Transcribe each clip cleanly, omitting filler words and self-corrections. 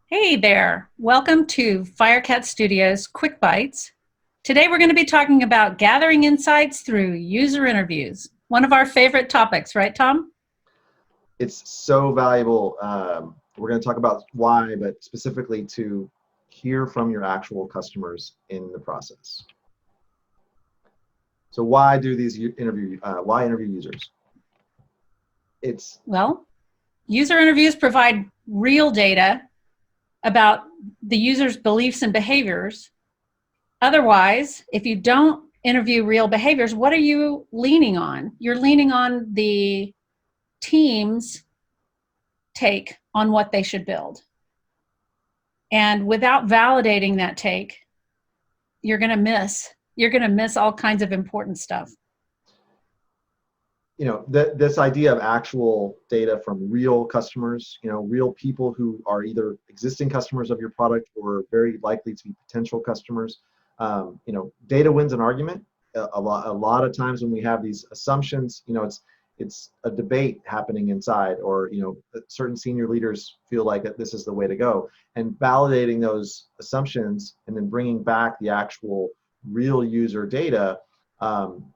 Hey there, welcome to Firecat Studios Quick Bites. Today we're going to be talking about gathering insights through user interviews. One of our favorite topics, right, Tom? It's so valuable. We're going to talk about why, but specifically to hear from your actual customers in the process. So why do these why interview users? It's Well, user interviews provide real data about the user's beliefs and behaviors. Otherwise, if you don't interview real behaviors, what are you leaning on? You're leaning on the team's take on what they should build. And without validating that take, you're going to miss all kinds of important stuff. this idea of actual data from real customers, real people who are either existing customers of your product or very likely to be potential customers. Data wins an argument. A lot of times when we have these assumptions, it's a debate happening inside, or certain senior leaders feel like that this is the way to go, and validating those assumptions and then bringing back the actual real user data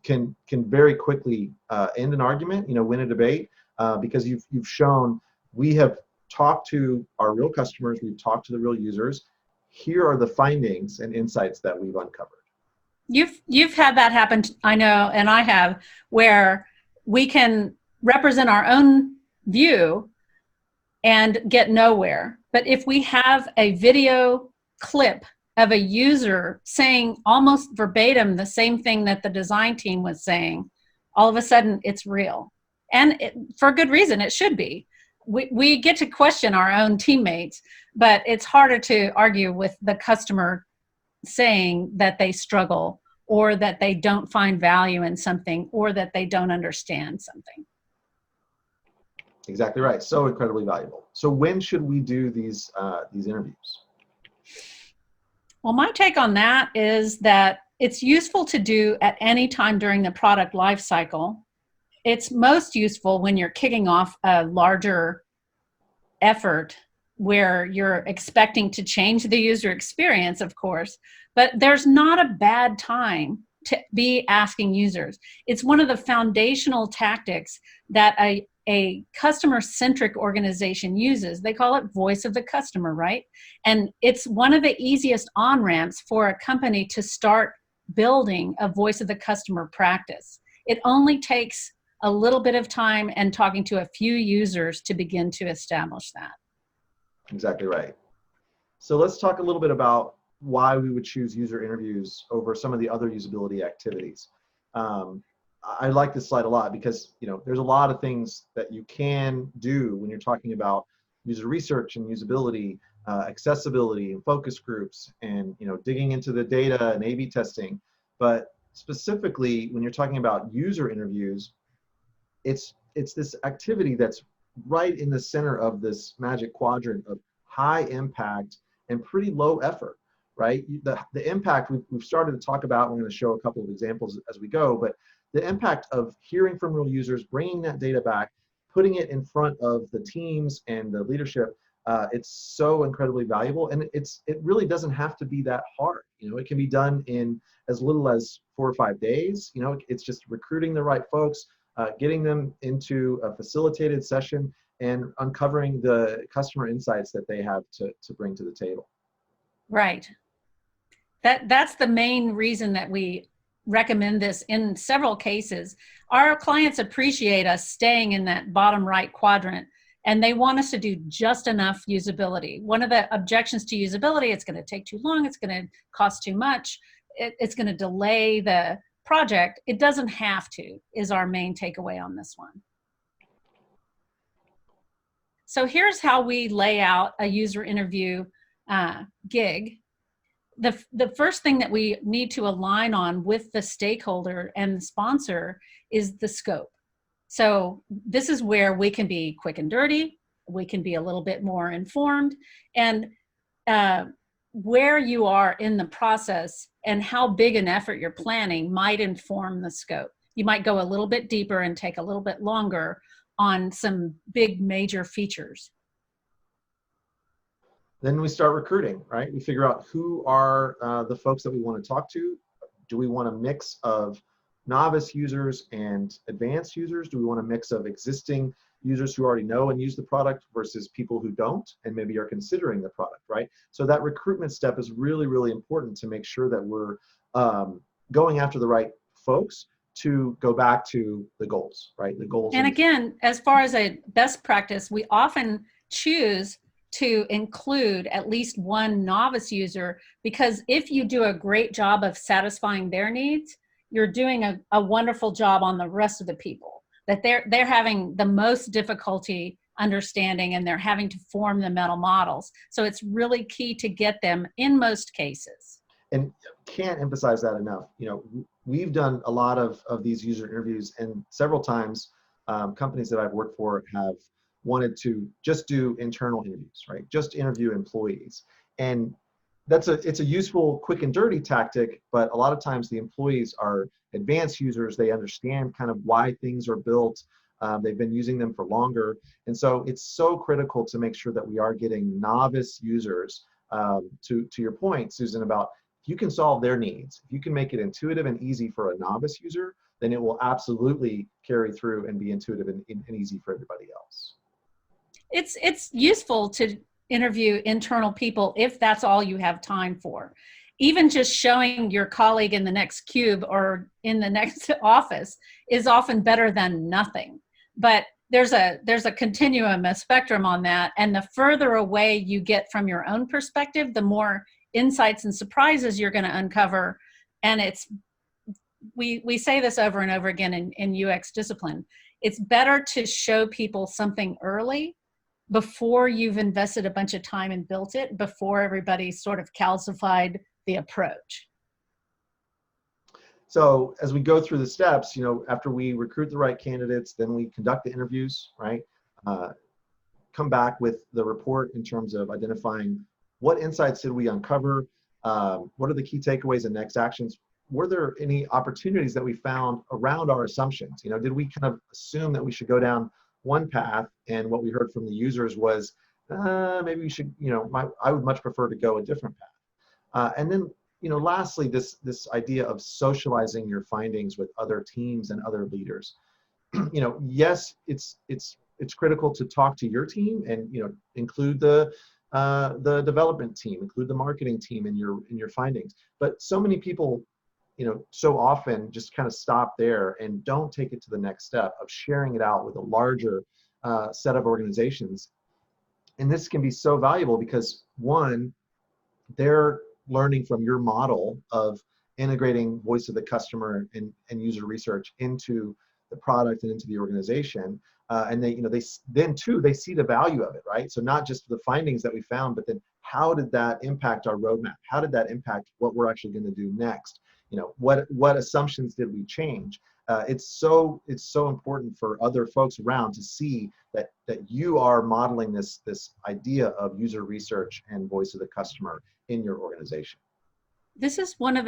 can very quickly end an argument, win a debate, because you've shown we have talked to our real customers, we've talked to the real users. Here are the findings and insights that we've uncovered. You've had that happen, I know, and I have, where we can represent our own view and get nowhere. But if we have a video clip of a user saying almost verbatim the same thing that the design team was saying, all of a sudden it's real. And for good reason, it should be. We get to question our own teammates, but it's harder to argue with the customer saying that they struggle, or that they don't find value in something, or that they don't understand something. Exactly right. So incredibly valuable. So when should we do these interviews? Well, my take on that is that it's useful to do at any time during the product life cycle. It's most useful when you're kicking off a larger effort where you're expecting to change the user experience, of course, but there's not a bad time to be asking users. It's one of the foundational tactics that a customer-centric organization uses. They call it voice of the customer, right? And it's one of the easiest on-ramps for a company to start building a voice of the customer practice. It only takes a little bit of time and talking to a few users to begin to establish that. Exactly right. So let's talk a little bit about why we would choose user interviews over some of the other usability activities. I like this slide a lot because there's a lot of things that you can do when you're talking about user research and usability, accessibility and focus groups, and digging into the data and A/B testing. But specifically, when you're talking about user interviews, it's this activity that's right in the center of this magic quadrant of high impact and pretty low effort, right? The impact we've started to talk about, we're going to show a couple of examples as we go, but the impact of hearing from real users, bringing that data back, putting it in front of the teams and the leadership, it's so incredibly valuable, and it really doesn't have to be that hard. It can be done in as little as 4 or 5 days. It's just recruiting the right folks, getting them into a facilitated session, and uncovering the customer insights that they have to bring to the table. Right. That's the main reason that we recommend this in several cases. Our clients appreciate us staying in that bottom right quadrant, and they want us to do just enough usability. One of the objections to usability, it's going to take too long, it's going to cost too much, it's going to delay the project. It doesn't have to, is our main takeaway on this one. So here's how we lay out a user interview gig. The first thing that we need to align on with the stakeholder and the sponsor is the scope. So this is where we can be quick and dirty, we can be a little bit more informed, and where you are in the process and how big an effort you're planning might inform the scope. You might go a little bit deeper and take a little bit longer on some big major features. Then we start recruiting, right? We figure out who are the folks that we want to talk to. Do we want a mix of novice users and advanced users? Do we want a mix of existing users who already know and use the product versus people who don't and maybe are considering the product, right? So that recruitment step is really, really important to make sure that we're going after the right folks to go back to the goals, right? The goals. And again, as far as a best practice, we often choose to include at least one novice user, because if you do a great job of satisfying their needs, you're doing a wonderful job on the rest of the people that they're having the most difficulty understanding, and they're having to form the mental models. So it's really key to get them in most cases. And can't emphasize that enough. You know, we've done a lot of these user interviews, and several times companies that I've worked for have wanted to just do internal interviews, right? Just interview employees. And it's a useful, quick and dirty tactic, but a lot of times the employees are advanced users. They understand kind of why things are built. They've been using them for longer. And so it's so critical to make sure that we are getting novice users, to your point, Susan, about if you can solve their needs, if you can make it intuitive and easy for a novice user, then it will absolutely carry through and be intuitive and easy for everybody else. It's useful to interview internal people if that's all you have time for. Even just showing your colleague in the next cube or in the next office is often better than nothing. But there's a continuum, a spectrum on that. And the further away you get from your own perspective, the more insights and surprises you're going to uncover. And we say this over and over again in UX discipline. It's better to show people something early before you've invested a bunch of time and built it, before everybody's sort of calcified the approach. So as we go through the steps, you know, after we recruit the right candidates, then we conduct the interviews, right? Come back with the report in terms of identifying what insights did we uncover, what are the key takeaways and next actions. Were there any opportunities that we found around our assumptions? You know, did we kind of assume that we should go down one path, and what we heard from the users was maybe we should, you know, I would much prefer to go a different path. And then, you know, lastly, this idea of socializing your findings with other teams and other leaders. You know, yes, it's critical to talk to your team and, you know, include the development team, include the marketing team in your findings. But so many people, you know, so often just kind of stop there and don't take it to the next step of sharing it out with a larger set of organizations. And this can be so valuable because, one, they're learning from your model of integrating voice of the customer and user research into the product and into the organization. And they, you know, then too, they see the value of it, right? So not just the findings that we found, but then how did that impact our roadmap? How did that impact what we're actually going to do next? You know, what assumptions did we change? It's so important for other folks around to see that you are modeling this idea of user research and voice of the customer in your organization. This is one of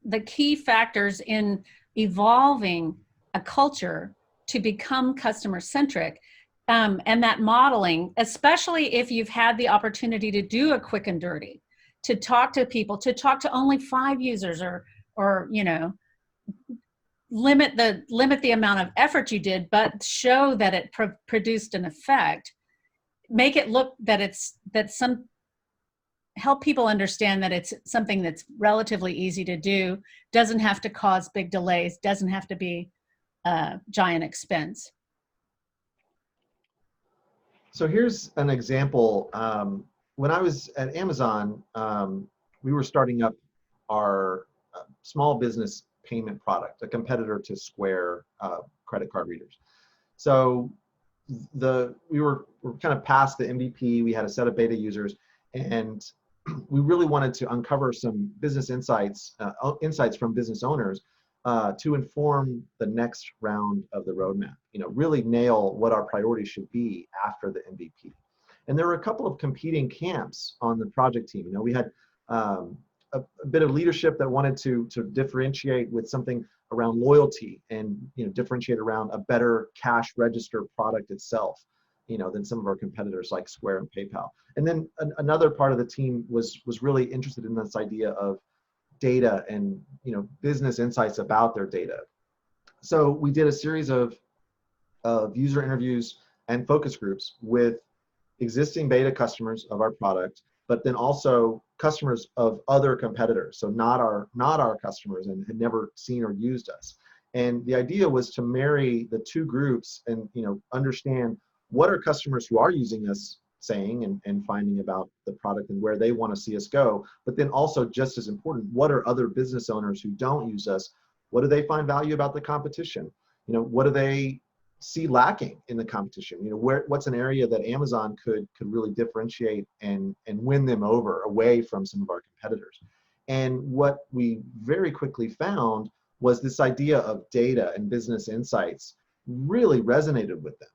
the key factors in evolving a culture to become customer centric. And that modeling, especially if you've had the opportunity to do a quick and dirty, to talk to people, to talk to only 5 users or you know, limit the amount of effort you did, but show that it produced an effect. Make it look help people understand that it's something that's relatively easy to do, doesn't have to cause big delays, doesn't have to be a giant expense. So here's an example. When I was at Amazon, we were starting up our small business payment product, a competitor to Square credit card readers. So we were kind of past the MVP. We had a set of beta users, and we really wanted to uncover some business insights from business owners to inform the next round of the roadmap. You know, really nail what our priorities should be after the MVP. And there were a couple of competing camps on the project team. You know, we had a bit of leadership that wanted to differentiate with something around loyalty and, you know, differentiate around a better cash register product itself. than some of our competitors like Square and PayPal. And then another part of the team was really interested in this idea of data and business insights about their data. So we did a series of user interviews and focus groups with existing beta customers of our product, but then also customers of other competitors. So not our customers and had never seen or used us. And the idea was to marry the two groups and understand what are customers who are using us saying and finding about the product and where they want to see us go. But then also, just as important, what are other business owners who don't use us? What do they find value about the competition? What do they see lacking in the competition? What's an area that Amazon could really differentiate and win them over away from some of our competitors? And what we very quickly found was this idea of data and business insights really resonated with them.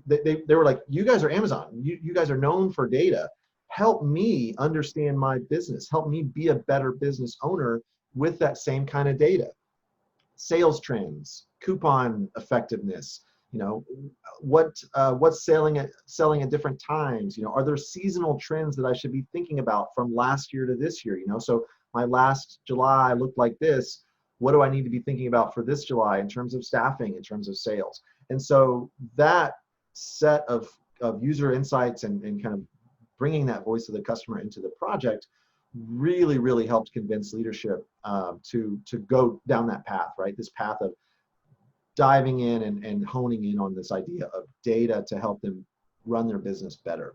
They were like, you guys are Amazon. You guys are known for data. Help me understand my business. Help me be a better business owner with that same kind of data. Sales trends, coupon effectiveness, what's selling at different times, are there seasonal trends that I should be thinking about from last year to this year? So my last July looked like this. What do I need to be thinking about for this July in terms of staffing, in terms of sales? And so that set of user insights and kind of bringing that voice of the customer into the project really, really helped convince leadership to go down that path, right? This path of diving in and honing in on this idea of data to help them run their business better.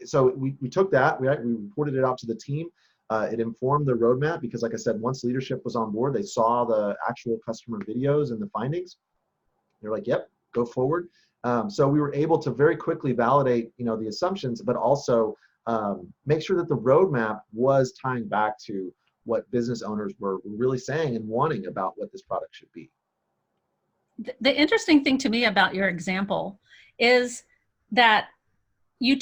So we took that, we reported it out to the team. It informed the roadmap because, like I said, once leadership was on board, they saw the actual customer videos and the findings. They're like, yep, go forward. So we were able to very quickly validate, the assumptions, but also make sure that the roadmap was tying back to what business owners were really saying and wanting about what this product should be. The interesting thing to me about your example is that you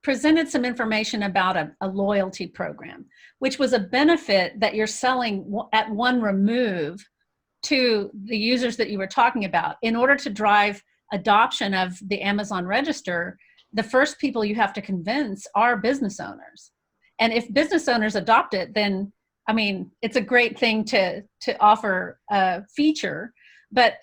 presented some information about a loyalty program, which was a benefit that you're selling at one remove to the users that you were talking about. In order to drive adoption of the Amazon register, the first people you have to convince are business owners. And if business owners adopt it, then, I mean, it's a great thing to offer a feature, but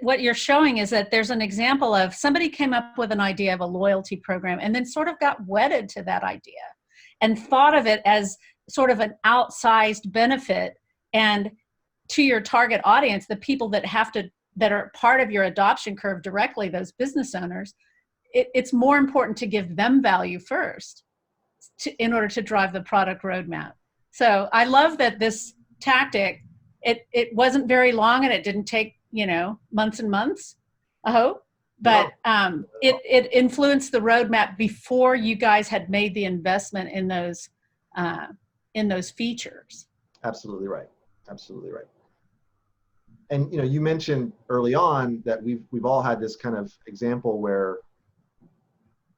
what you're showing is that there's an example of somebody came up with an idea of a loyalty program and then sort of got wedded to that idea and thought of it as sort of an outsized benefit. And to your target audience, the people that are part of your adoption curve directly, those business owners, it's more important to give them value first in order to drive the product roadmap. So I love that this tactic, it wasn't very long and it didn't take months and months, I hope, but it influenced the roadmap before you guys had made the investment in those features. Absolutely right. Absolutely right. And you mentioned early on that we've all had this kind of example where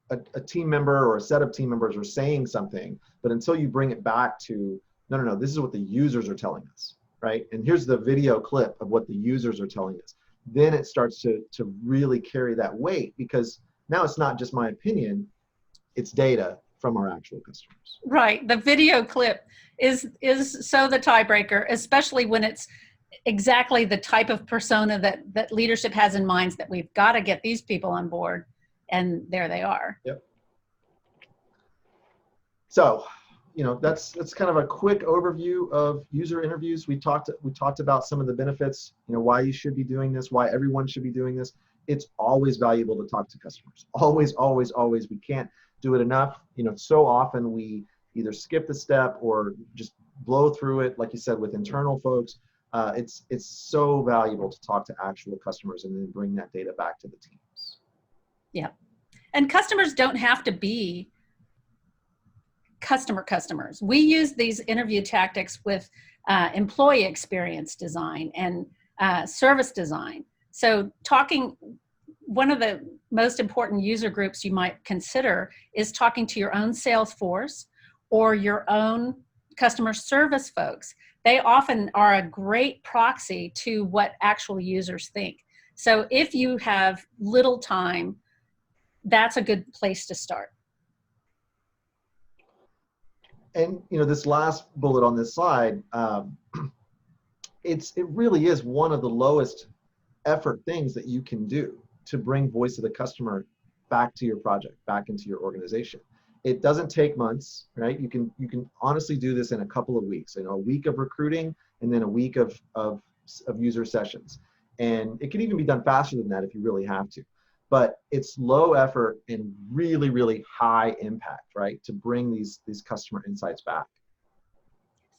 a team member or a set of team members are saying something, but until you bring it back to no, this is what the users are telling us. Right? And here's the video clip of what the users are telling us. Then it starts to really carry that weight because now it's not just my opinion, it's data from our actual customers. Right. The video clip is so the tiebreaker, especially when it's exactly the type of persona that leadership has in mind, that we've got to get these people on board, and there they are. Yep. So, that's kind of a quick overview of user interviews. We talked about some of the benefits, why you should be doing this, why everyone should be doing this. It's always valuable to talk to customers. Always, always, always. We can't do it enough. So often we either skip the step or just blow through it, like you said, with internal folks. It's so valuable to talk to actual customers and then bring that data back to the teams. Yeah. And customers don't have to be customers. We use these interview tactics with employee experience design and service design. So one of the most important user groups you might consider is talking to your own sales force or your own customer service folks, they often are a great proxy to what actual users think. So if you have little time, that's a good place to start. And this last bullet on this slide, it really is one of the lowest effort things that you can do to bring voice of the customer back to your project, back into your organization. It doesn't take months, right? You can honestly do this in a couple of weeks, a week of recruiting and then a week of user sessions. And it can even be done faster than that if you really have to. But it's low effort and really, really high impact, right? To bring these customer insights back.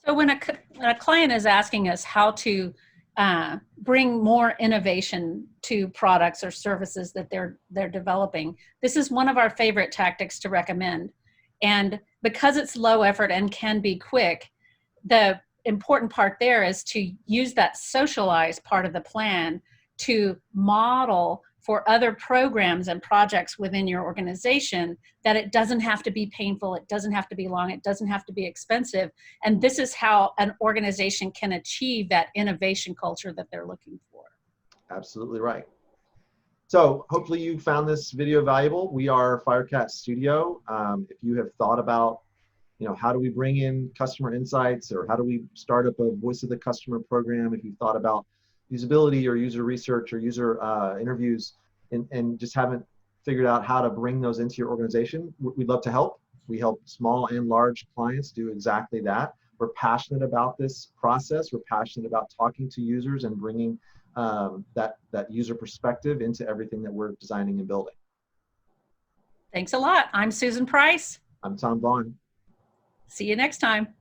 So when a client is asking us how to bring more innovation to products or services that they're developing, this is one of our favorite tactics to recommend. And because it's low effort and can be quick, the important part there is to use that socialized part of the plan to model for other programs and projects within your organization that it doesn't have to be painful, it doesn't have to be long, it doesn't have to be expensive. And this is how an organization can achieve that innovation culture that they're looking for. Absolutely right. So hopefully you found this video valuable. We are Firecat Studio. If you have thought about, how do we bring in customer insights, or how do we start up a voice of the customer program, if you thought about usability or user research or user interviews and just haven't figured out how to bring those into your organization, we'd love to help. We help small and large clients do exactly that. We're passionate about this process. We're passionate about talking to users and bringing that user perspective into everything that we're designing and building. Thanks a lot. I'm Susan Price. I'm Tom Vaughn. See you next time.